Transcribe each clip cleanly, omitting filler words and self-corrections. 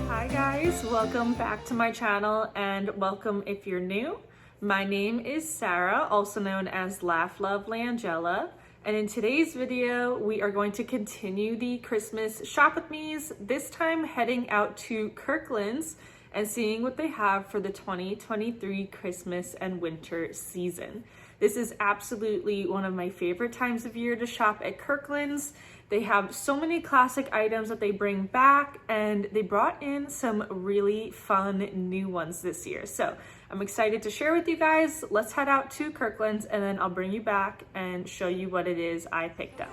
Hi guys, welcome back to my channel and welcome if you're new. My name is Sarah, also known as Laugh Love Langella, and in today's video we are going to continue the Christmas shop with me's, this time heading out to Kirklands and seeing what they have for the 2023 Christmas and winter season. This is absolutely one of my favorite times of year to shop at Kirklands. They have so many classic items that they bring back, and they brought in some really fun new ones this year. So I'm excited to share with you guys. Let's head out to Kirklands and then I'll bring you back and show you what it is I picked up.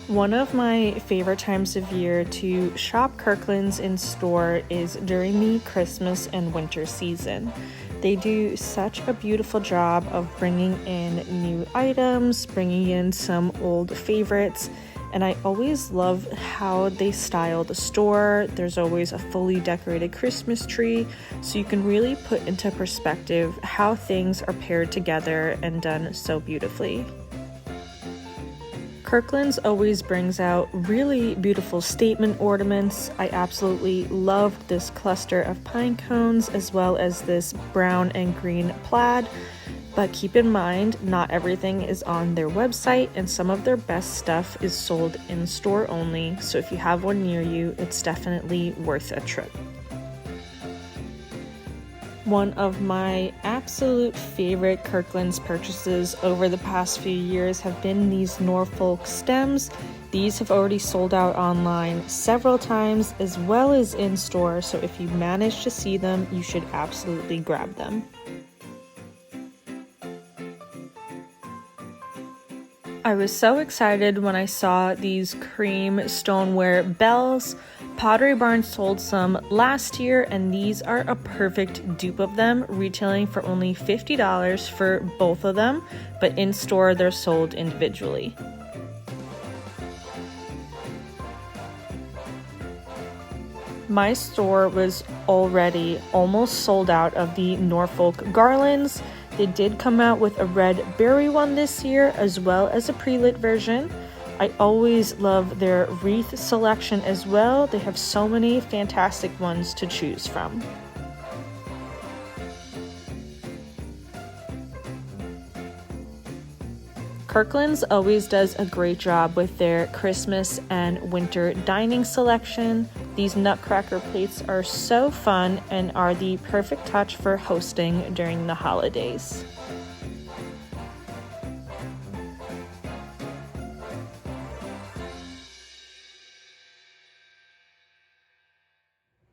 One of my favorite times of year to shop Kirklands in store is during the Christmas and winter season. They do such a beautiful job of bringing in new items, bringing in some old favorites, and I always love how they style the store. There's always a fully decorated Christmas tree, so you can really put into perspective how things are paired together and done so beautifully. Kirkland's always brings out really beautiful statement ornaments. I absolutely loved this cluster of pine cones as well as this brown and green plaid. But keep in mind, not everything is on their website and some of their best stuff is sold in store only. So if you have one near you, it's definitely worth a trip. One of my absolute favorite Kirkland's purchases over the past few years have been these Norfolk stems. These have already sold out online several times as well as in store, so if you manage to see them, you should absolutely grab them. I was so excited when I saw these cream stoneware bells. Pottery Barn sold some last year, and these are a perfect dupe of them, retailing for only $50 for both of them, but in store they're sold individually. My store was already almost sold out of the Norfolk Garlands. They did come out with a red berry one this year as well as a pre-lit version. I always love their wreath selection as well. They have so many fantastic ones to choose from. Kirkland's always does a great job with their Christmas and winter dining selection. These nutcracker plates are so fun and are the perfect touch for hosting during the holidays.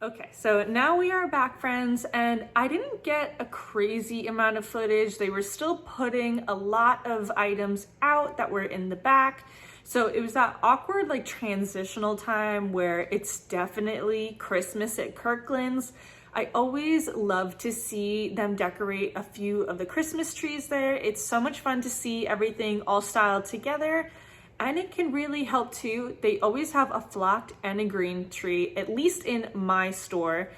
Okay, so now we are back, friends, and I didn't get a crazy amount of footage. They were still putting a lot of items out that were in the back. So it was that awkward like transitional time where it's definitely Christmas at Kirkland's. I always love to see them decorate a few of the Christmas trees there. It's so much fun to see everything all styled together. And it can really help too. They always have a flocked and a green tree, at least in my store.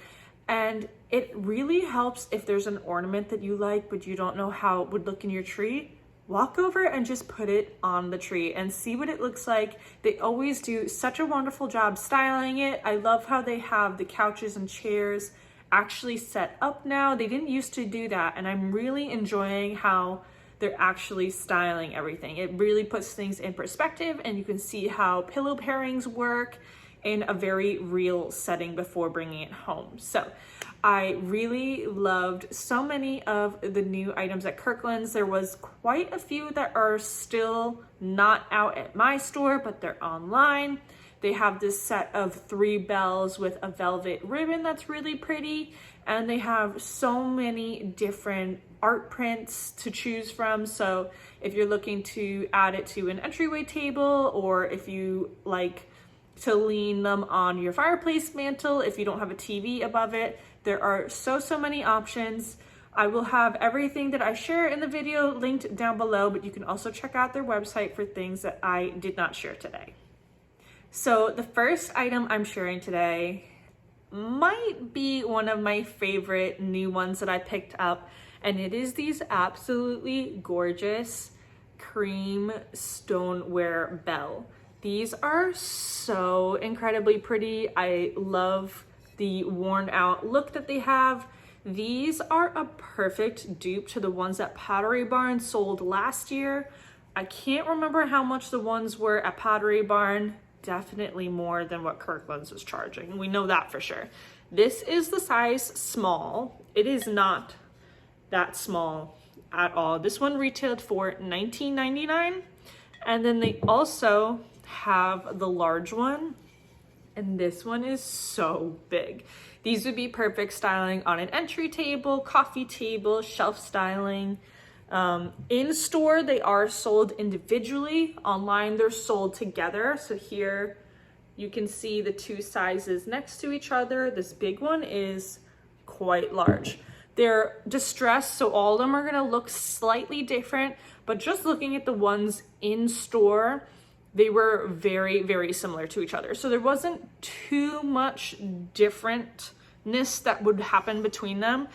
And it really helps if there's an ornament that you like, but you don't know how it would look in your tree. Walk over and just put it on the tree and see what it looks like. They always do such a wonderful job styling it. I love how they have the couches and chairs actually set up now. They didn't used to do that, and I'm really enjoying how they're actually styling everything. It really puts things in perspective, and you can see how pillow pairings work in a very real setting before bringing it home. So I really loved so many of the new items at Kirkland's. There was quite a few that are still not out at my store, but they're online. They have this set of 3 bells with a velvet ribbon that's really pretty, and they have so many different art prints to choose from. So if you're looking to add it to an entryway table, or if you like to lean them on your fireplace mantle, if you don't have a TV above it, There are so many options. I will have everything that I share in the video linked down below, but you can also check out their website for things that I did not share today. So the first item I'm sharing today might be one of my favorite new ones that I picked up, and it is these absolutely gorgeous cream stoneware bell. These are so incredibly pretty. I love the worn out look that they have. These are a perfect dupe to the ones that Pottery Barn sold last year. I can't remember how much the ones were at Pottery Barn. Definitely more than what Kirklands was charging. We know that for sure. This is the size small. It is not that small at all. This one retailed for $19.99. And then they also have the large one. And this one is so big. These would be perfect styling on an entry table, coffee table, shelf styling. In store, they are sold individually. Online, they're sold together. So here you can see the two sizes next to each other. This big one is quite large. They're distressed, so all of them are gonna look slightly different, but just looking at the ones in store, they were very similar to each other. So there wasn't too much differentness that would happen between them.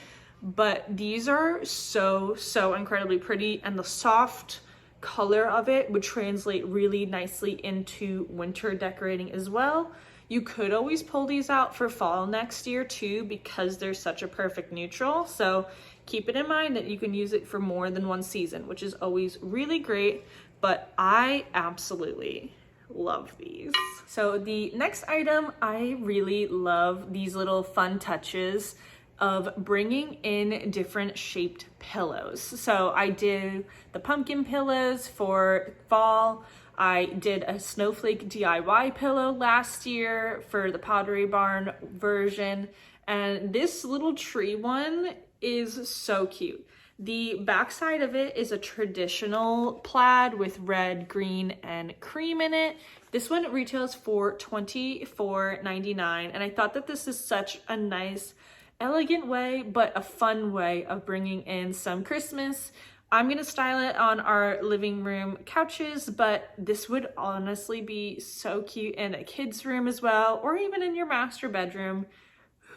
But these are so incredibly pretty, and the soft color of it would translate really nicely into winter decorating as well. You could always pull these out for fall next year too, because they're such a perfect neutral. So keep it in mind that you can use it for more than one season, which is always really great. But I absolutely love these. So the next item, I really love these little fun touches of bringing in different shaped pillows. So I did the pumpkin pillows for fall. I did a snowflake DIY pillow last year for the Pottery Barn version. And this little tree one is so cute. The backside of it is a traditional plaid with red, green, and cream in it. This one retails for $24.99. And I thought that this is such a nice, elegant way, but a fun way of bringing in some Christmas. I'm gonna style it on our living room couches, but this would honestly be so cute in a kid's room as well, or even in your master bedroom.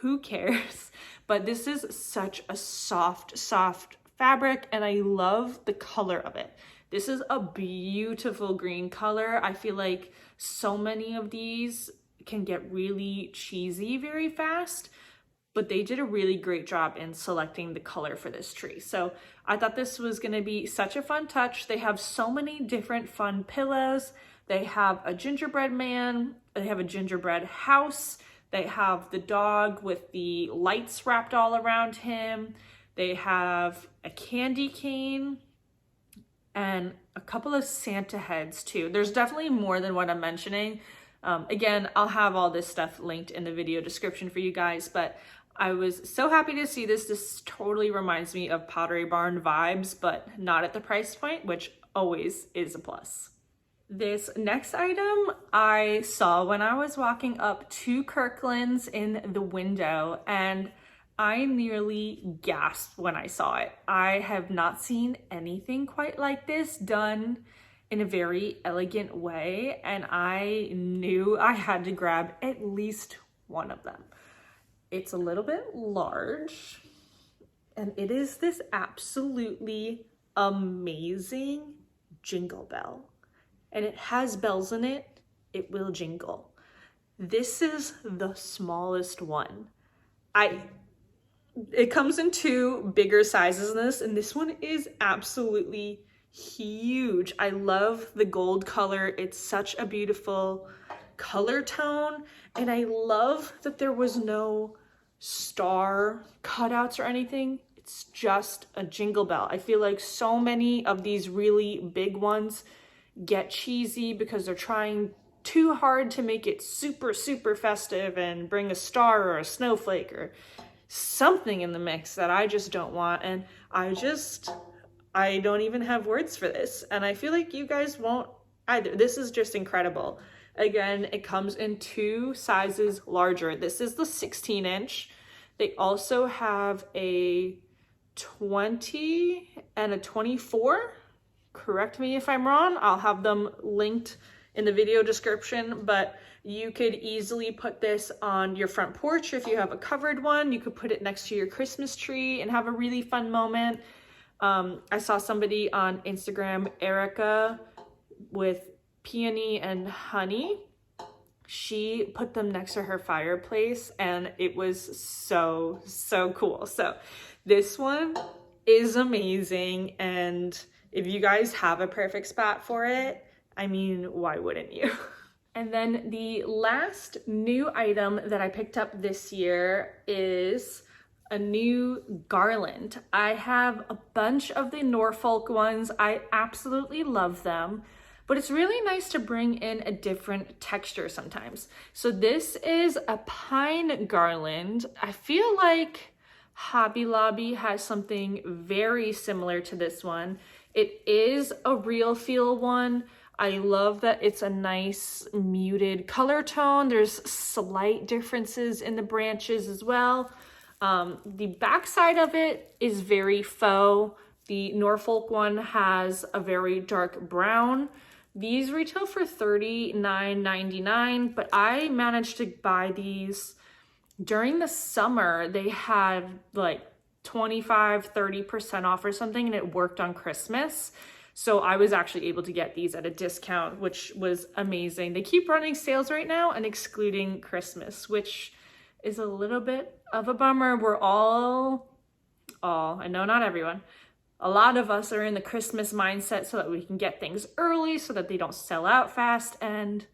Who cares? But this is such a soft fabric, and I love the color of it. This is a beautiful green color. I feel like so many of these can get really cheesy very fast, but they did a really great job in selecting the color for this tree. So I thought this was gonna be such a fun touch. They have so many different fun pillows. They have a gingerbread man, they have a gingerbread house, they have the dog with the lights wrapped all around him, they have a candy cane, and a couple of Santa heads too. There's definitely more than what I'm mentioning. Again, I'll have all this stuff linked in the video description for you guys, but I was so happy to see this. This totally reminds me of Pottery Barn vibes, but not at the price point, which always is a plus. This next item I saw when I was walking up to Kirklands in the window, and I nearly gasped when I saw it. I have not seen anything quite like this done in a very elegant way, and I knew I had to grab at least one of them. It's a little bit large, and it is this absolutely amazing Jingle Bell. And it has bells in it, it will jingle. This is the smallest one. It comes in two bigger sizes than this, and this one is absolutely huge. I love the gold color. It's such a beautiful color tone, and I love that there was no star cutouts or anything. It's just a Jingle Bell. I feel like so many of these really big ones get cheesy because they're trying too hard to make it super festive and bring a star or a snowflake or something in the mix that I just don't want. And I don't even have words for this. And I feel like you guys won't either. This is just incredible. Again, it comes in two sizes larger. This is the 16-inch. They also have a 20 and a 24. Correct me if I'm wrong. I'll have them linked in the video description, but you could easily put this on your front porch if you have a covered one. You could put it next to your Christmas tree and have a really fun moment. I saw somebody on Instagram, Erica, with peony and honey. She put them next to her fireplace and it was so cool. So this one is amazing, and if you guys have a perfect spot for it, I mean, why wouldn't you? And then the last new item that I picked up this year is a new garland. I have a bunch of the Norfolk ones. I absolutely love them, but it's really nice to bring in a different texture sometimes. So this is a pine garland. I feel like Hobby Lobby has something very similar to this one. It is a real feel one. I love that it's a nice muted color tone. There's slight differences in the branches as well. The backside of it is very faux. The Norfolk one has a very dark brown. These retail for $39.99, but I managed to buy these during the summer. They had like 25-30% off or something, and it worked on Christmas. So I was actually able to get these at a discount, which was amazing. They keep running sales right now and excluding Christmas, which is a little bit of a bummer. We're all, I know not everyone, a lot of us are in the Christmas mindset so that we can get things early so that they don't sell out fast. And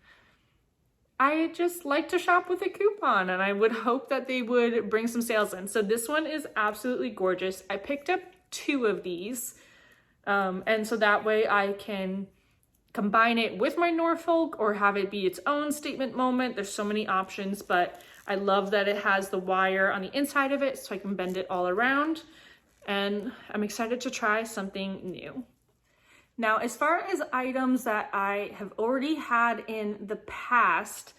I just like to shop with a coupon, and I would hope that they would bring some sales in. So this one is absolutely gorgeous. I picked up 2 of these. And so that way I can combine it with my Norfolk or have it be its own statement moment. There's so many options, but I love that it has the wire on the inside of it so I can bend it all around. And I'm excited to try something new. Now, as far as items that I have already had in the past,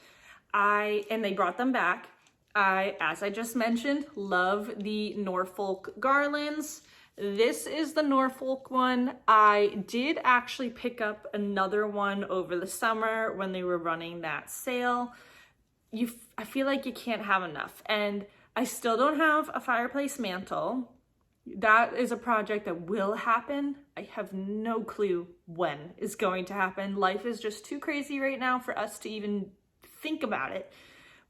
and they brought them back, as I just mentioned, love the Norfolk Garlands. This is the Norfolk one. I did actually pick up another one over the summer when they were running that sale. I feel like you can't have enough. And I still don't have a fireplace mantle. That is a project that will happen. I have no clue when it's going to happen. Life is just too crazy right now for us to even think about it.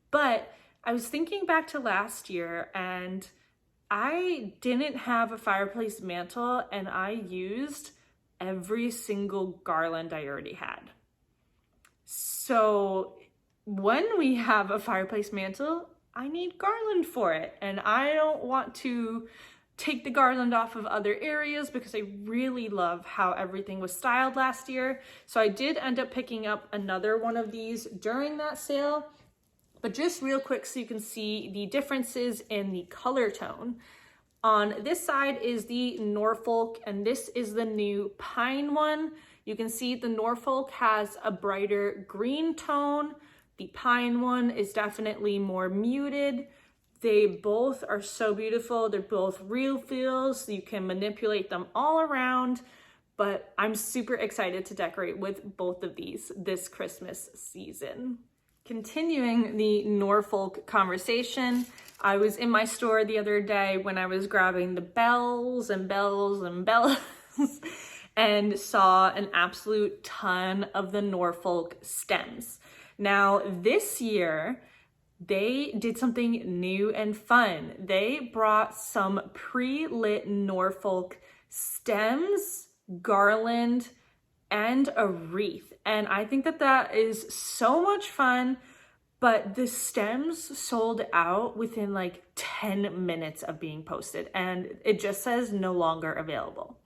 But I was thinking back to last year, and I didn't have a fireplace mantle, and I used every single garland I already had. So when we have a fireplace mantle, I need garland for it. And I don't want to take the garland off of other areas because I really love how everything was styled last year. So I did end up picking up another one of these during that sale. But just real quick so you can see the differences in the color tone. On this side is the Norfolk, and this is the new pine one. You can see the Norfolk has a brighter green tone. The pine one is definitely more muted. They both are so beautiful. They're both real feels. You can manipulate them all around, but I'm super excited to decorate with both of these this Christmas season. Continuing the Norfolk conversation, I was in my store the other day when I was grabbing the bells and bells and bells and saw an absolute ton of the Norfolk stems. Now this year, they did something new and fun. They brought some pre-lit Norfolk stems, garland, and a wreath. And I think that that is so much fun, but the stems sold out within like 10 minutes of being posted, and it just says no longer available.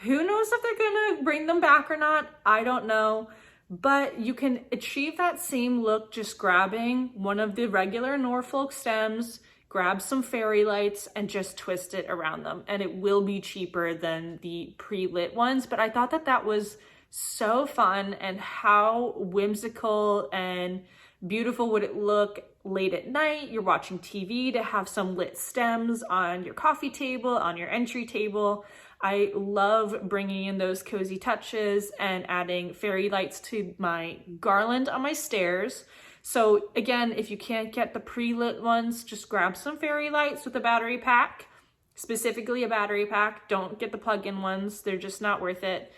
Who knows if they're gonna bring them back or not? I don't know, but you can achieve that same look just grabbing one of the regular Norfolk stems, grab some fairy lights, and just twist it around them. And it will be cheaper than the pre-lit ones, but I thought that that was so fun, and how whimsical and beautiful would it look late at night, you're watching TV, to have some lit stems on your coffee table, on your entry table. I love bringing in those cozy touches and adding fairy lights to my garland on my stairs. So again, if you can't get the pre-lit ones, just grab some fairy lights with a battery pack, specifically a battery pack. Don't get the plug-in ones. They're just not worth it.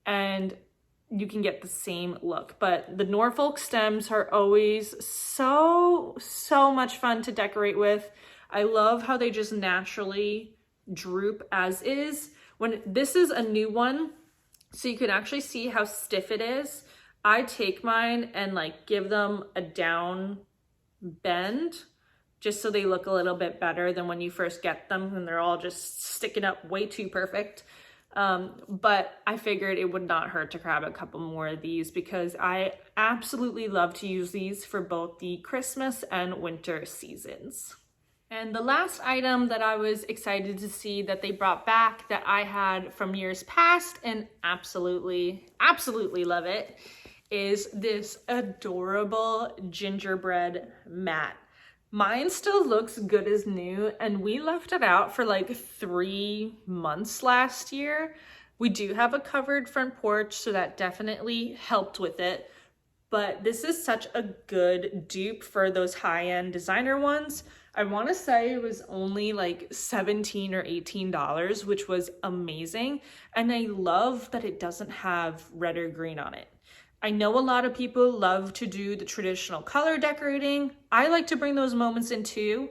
And you can get the same look. But the Norfolk stems are always so much fun to decorate with. I love how they just naturally droop as is. When this is a new one, so you can actually see how stiff it is. I take mine and like give them a down bend just so they look a little bit better than when you first get them and they're all just sticking up way too perfect. But I figured it would not hurt to grab a couple more of these because I absolutely love to use these for both the Christmas and winter seasons. And the last item that I was excited to see that they brought back that I had from years past and absolutely love it is this adorable gingerbread mat. Mine still looks good as new, and we left it out for like 3 months last year. We do have a covered front porch, so that definitely helped with it. But this is such a good dupe for those high-end designer ones. I want to say it was only like $17 or $18, which was amazing. And I love that it doesn't have red or green on it. I know a lot of people love to do the traditional color decorating. I like to bring those moments in too,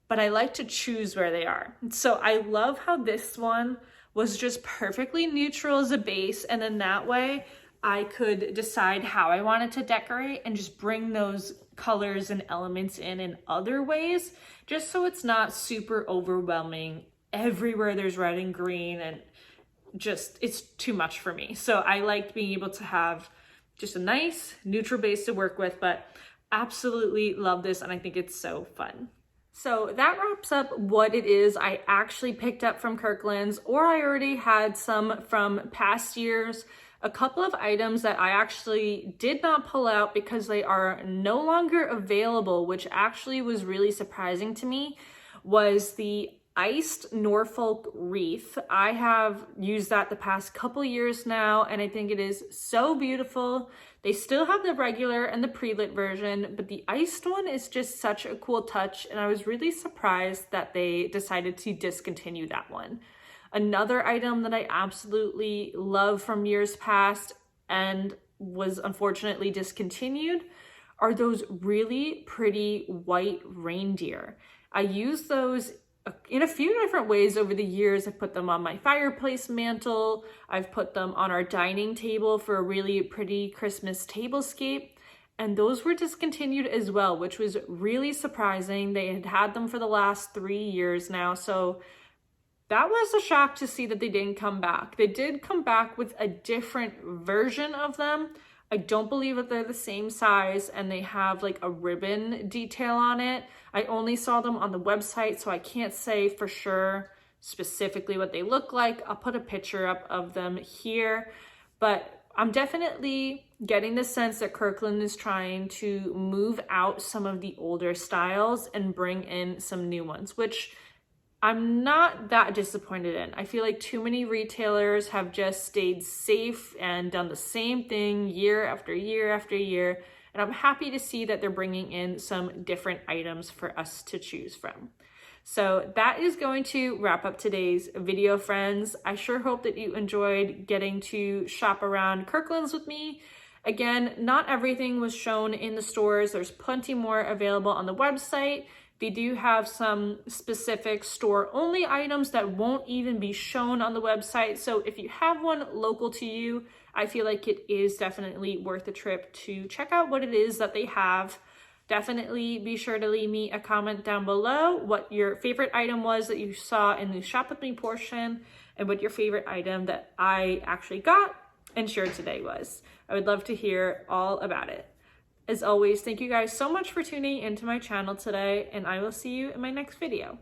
but I like to choose where they are. So I love how this one was just perfectly neutral as a base, and then that way I could decide how I wanted to decorate and just bring those colors and elements in other ways, just so it's not super overwhelming. Everywhere there's red and green and just, it's too much for me. So I liked being able to have just a nice neutral base to work with, but absolutely love this and I think it's so fun. So that wraps up what it is I actually picked up from Kirklands, or I already had some from past years. A couple of items that I actually did not pull out because they are no longer available, which actually was really surprising to me, was the iced Norfolk wreath. I have used that the past couple years now, and I think it is so beautiful. They still have the regular and the pre-lit version, but the iced one is just such a cool touch, and I was really surprised that they decided to discontinue that one. Another item that I absolutely love from years past and was unfortunately discontinued are those really pretty white reindeer. I use those in a few different ways over the years. I've put them on my fireplace mantle. I've put them on our dining table for a really pretty Christmas tablescape. And those were discontinued as well, which was really surprising. They had had them for the last 3 years now. So that was a shock to see that they didn't come back. They did come back with a different version of them. I don't believe that they're the same size, and they have like a ribbon detail on it. I only saw them on the website, so I can't say for sure specifically what they look like. I'll put a picture up of them here, but I'm definitely getting the sense that Kirkland is trying to move out some of the older styles and bring in some new ones, which I'm not that disappointed in. I feel like too many retailers have just stayed safe and done the same thing year after year after year. And I'm happy to see that they're bringing in some different items for us to choose from. So that is going to wrap up today's video, friends. I sure hope that you enjoyed getting to shop around Kirkland's with me. Again, not everything was shown in the stores. There's plenty more available on the website. They do have some specific store-only items that won't even be shown on the website. So if you have one local to you, I feel like it is definitely worth a trip to check out what it is that they have. Definitely be sure to leave me a comment down below what your favorite item was that you saw in the Shop With Me portion, and what your favorite item that I actually got and shared today was. I would love to hear all about it. As always, thank you guys so much for tuning into my channel today, and I will see you in my next video.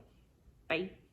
Bye.